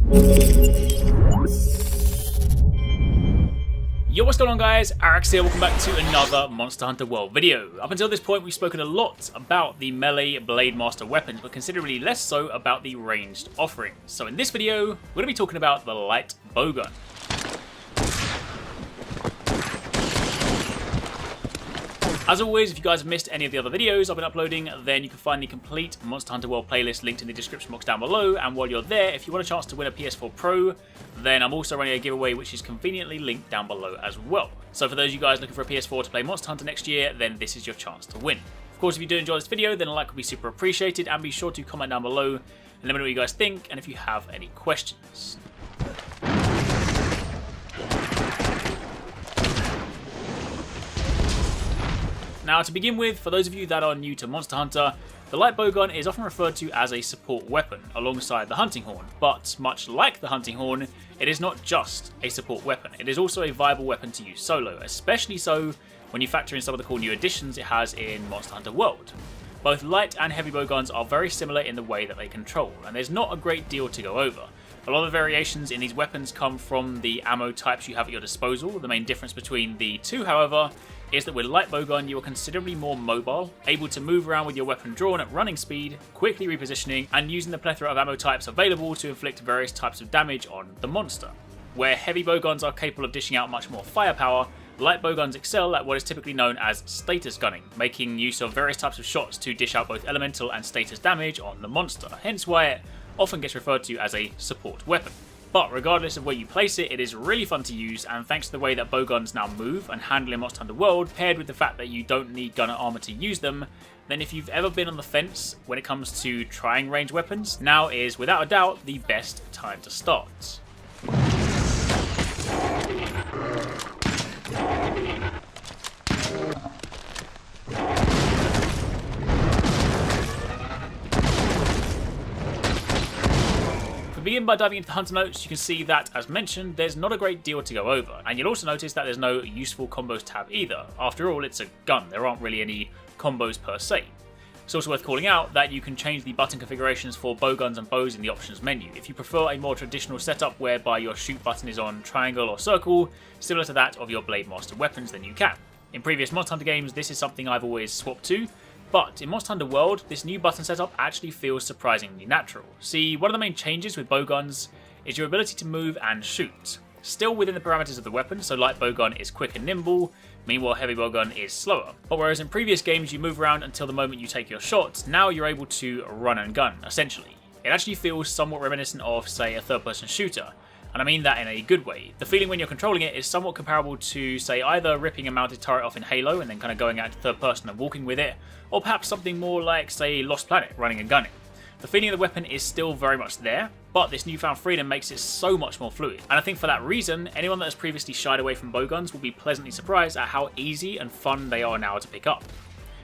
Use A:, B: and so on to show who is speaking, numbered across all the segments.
A: Yo, what's going on guys, Arax here, welcome back to another Monster Hunter World video. Up until this point we've spoken a lot about the melee Blade Master weapons, but considerably less so about the ranged offerings. So in this video, we're going to be talking about the light bowgun. As always, if you guys have missed any of the other videos I've been uploading, then you can find the complete Monster Hunter World playlist linked in the description box down below, and while you're there, if you want a chance to win a PS4 Pro, then I'm also running a giveaway which is conveniently linked down below as well. So for those of you guys looking for a PS4 to play Monster Hunter next year, then this is your chance to win. Of course, if you do enjoy this video, then a like would be super appreciated, and be sure to comment down below and let me know what you guys think, and if you have any questions. Now to begin with, for those of you that are new to Monster Hunter, the light bowgun is often referred to as a support weapon alongside the hunting horn, but much like the hunting horn, it is not just a support weapon, it is also a viable weapon to use solo, especially so when you factor in some of the cool new additions it has in Monster Hunter World. Both light and heavy bowguns are very similar in the way that they control, and there's not a great deal to go over. A lot of the variations in these weapons come from the ammo types you have at your disposal. The main difference between the two, however, is that with light bowgun you are considerably more mobile, able to move around with your weapon drawn at running speed, quickly repositioning, and using the plethora of ammo types available to inflict various types of damage on the monster. Where heavy bowguns are capable of dishing out much more firepower, light bowguns excel at what is typically known as status gunning, making use of various types of shots to dish out both elemental and status damage on the monster, hence why it often gets referred to as a support weapon. But regardless of where you place it, it is really fun to use, and thanks to the way that bowguns now move and handle in Monster Hunter World, paired with the fact that you don't need gunner armor to use them, then if you've ever been on the fence when it comes to trying range weapons, now is without a doubt the best time to start. Begin by diving into the hunter notes, you can see that, as mentioned, there's not a great deal to go over, and you'll also notice that there's no useful combos tab either. After all, it's a gun, there aren't really any combos per se. It's also worth calling out that you can change the button configurations for bowguns and bows in the options menu. If you prefer a more traditional setup whereby your shoot button is on triangle or circle, similar to that of your Blade Master weapons, then you can. In previous Monster Hunter games, this is something I've always swapped to, but in Monster Hunter World, this new button setup actually feels surprisingly natural. See, one of the main changes with bowguns is your ability to move and shoot. Still within the parameters of the weapon, so light bowgun is quick and nimble, meanwhile heavy bowgun is slower. But whereas in previous games you move around until the moment you take your shot, now you're able to run and gun, essentially. It actually feels somewhat reminiscent of, say, a third-person shooter. And I mean that in a good way. The feeling when you're controlling it is somewhat comparable to, say, either ripping a mounted turret off in Halo and then kind of going out to third person and walking with it, or perhaps something more like, say, Lost Planet, running and gunning. The feeling of the weapon is still very much there, but this newfound freedom makes it so much more fluid. And I think for that reason, anyone that has previously shied away from bowguns will be pleasantly surprised at how easy and fun they are now to pick up.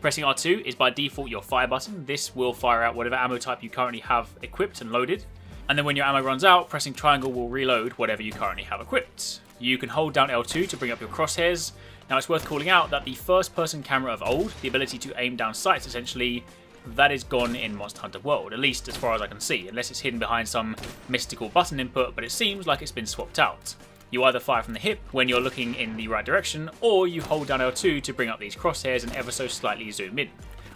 A: Pressing R2 is by default your fire button. This will fire out whatever ammo type you currently have equipped and loaded. And then when your ammo runs out, pressing triangle will reload whatever you currently have equipped. You can hold down L2 to bring up your crosshairs. Now it's worth calling out that the first person camera of old, the ability to aim down sights essentially, that is gone in Monster Hunter World, at least as far as I can see, unless it's hidden behind some mystical button input, but it seems like it's been swapped out. You either fire from the hip when you're looking in the right direction, or you hold down L2 to bring up these crosshairs and ever so slightly zoom in.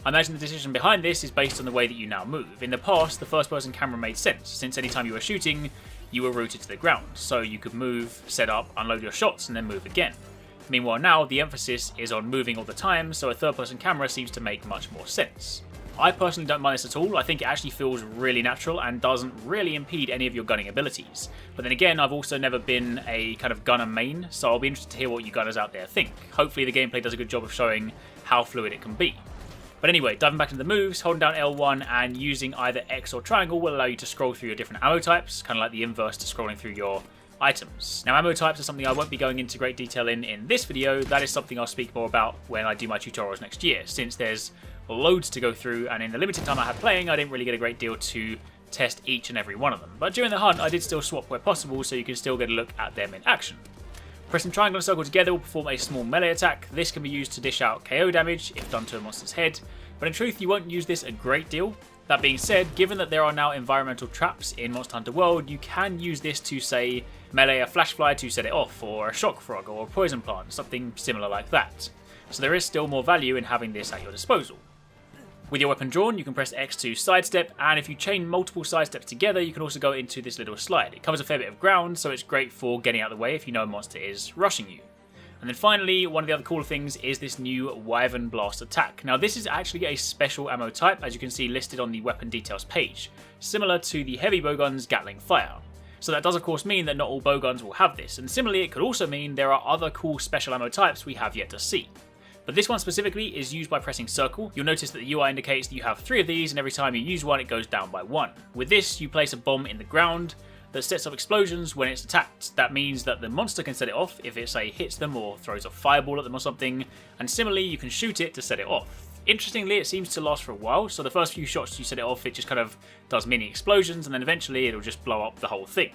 A: I imagine the decision behind this is based on the way that you now move. In the past, the first person camera made sense, since anytime you were shooting, you were rooted to the ground, so you could move, set up, unload your shots, and then move again. Meanwhile now, the emphasis is on moving all the time, so a third person camera seems to make much more sense. I personally don't mind this at all. I think it actually feels really natural and doesn't really impede any of your gunning abilities. But then again, I've also never been a kind of gunner main, so I'll be interested to hear what you gunners out there think. Hopefully the gameplay does a good job of showing how fluid it can be. But anyway, diving back into the moves, holding down L1 and using either X or triangle will allow you to scroll through your different ammo types, kind of like the inverse to scrolling through your items. Now, ammo types are something I won't be going into great detail in this video. That is something I'll speak more about when I do my tutorials next year, since there's loads to go through, and in the limited time I had playing, I didn't really get a great deal to test each and every one of them. But during the hunt, I did still swap where possible, so you can still get a look at them in action. Pressing triangle and circle together will perform a small melee attack. This can be used to dish out KO damage if done to a monster's head, but in truth you won't use this a great deal. That being said, given that there are now environmental traps in Monster Hunter World, you can use this to, say, melee a flashfly to set it off, or a shock frog, or a poison plant, something similar like that. So there is still more value in having this at your disposal. With your weapon drawn, you can press X to sidestep, and if you chain multiple sidesteps together, you can also go into this little slide. It covers a fair bit of ground, so it's great for getting out of the way if you know a monster is rushing you. And then finally, one of the other cool things is this new Wyvern Blast attack. Now this is actually a special ammo type, as you can see listed on the weapon details page, similar to the heavy bowgun's Gatling Fire. So that does of course mean that not all bowguns will have this, and similarly it could also mean there are other cool special ammo types we have yet to see. But this one specifically is used by pressing circle. You'll notice that the UI indicates that you have 3 of these, and every time you use one it goes down by 1. With this, you place a bomb in the ground that sets off explosions when it's attacked. That means that the monster can set it off if it, say, hits them or throws a fireball at them or something, and similarly you can shoot it to set it off. Interestingly, it seems to last for a while, so the first few shots you set it off it just kind of does mini explosions, and then eventually it'll just blow up the whole thing.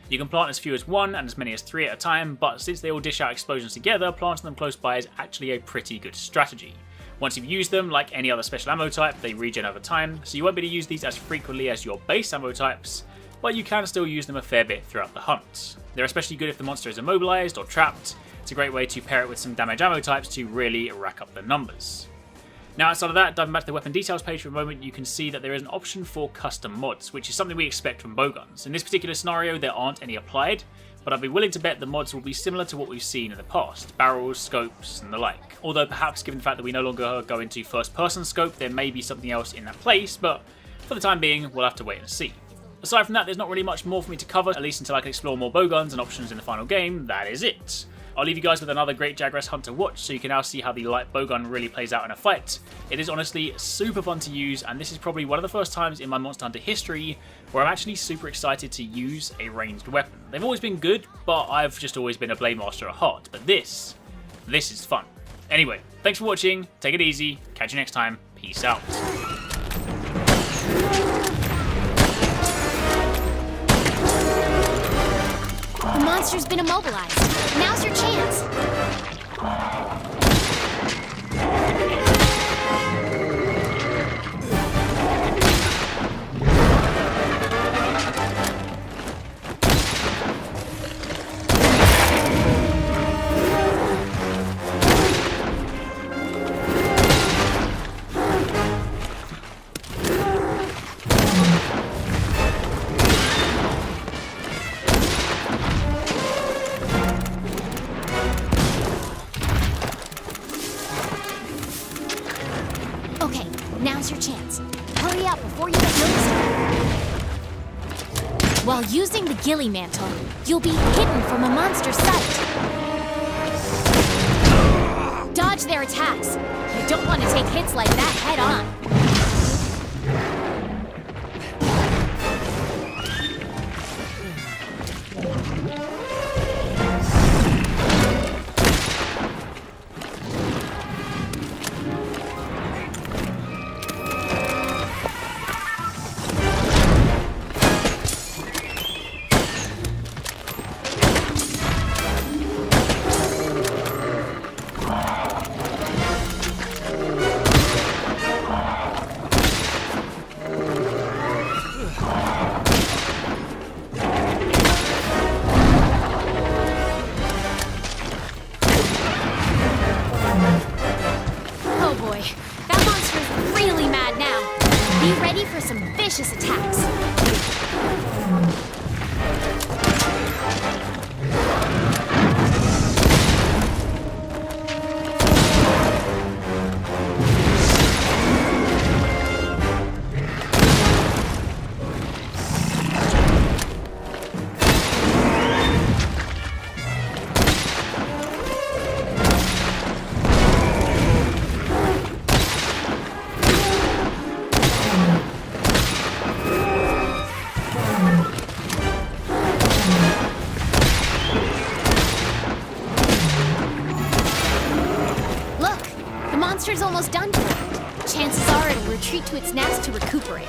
A: You can plant as few as 1 and as many as 3 at a time, but since they all dish out explosions together, planting them close by is actually a pretty good strategy. Once you've used them, like any other special ammo type, they regen over time, so you won't be able to use these as frequently as your base ammo types, but you can still use them a fair bit throughout the hunt. They're especially good if the monster is immobilized or trapped. It's a great way to pair it with some damage ammo types to really rack up the numbers. Now outside of that, diving back to the weapon details page for a moment, you can see that there is an option for custom mods, which is something we expect from bowguns. In this particular scenario, there aren't any applied, but I'd be willing to bet the mods will be similar to what we've seen in the past, barrels, scopes, and the like. Although perhaps given the fact that we no longer go into first-person scope, there may be something else in that place, but for the time being, we'll have to wait and see. Aside from that, there's not really much more for me to cover, at least until I can explore more bowguns and options in the final game. That is it. I'll leave you guys with another great Jagras Hunt to watch, so you can now see how the light bowgun really plays out in a fight. It is honestly super fun to use, and this is probably one of the first times in my Monster Hunter history where I'm actually super excited to use a ranged weapon. They've always been good, but I've just always been a Blade Master at heart. But this is fun. Anyway, thanks for watching, take it easy, catch you next time, peace out.
B: The monster's been immobilized. Now's your chance. Okay, now's your chance. Hurry up before you get noticed. While using the ghillie mantle, you'll be hidden from a monster's sight. Dodge their attacks. You don't want to take hits like that head on. Be ready for some vicious attacks. The monster's almost done for it. Chances are it'll retreat to its nest to recuperate.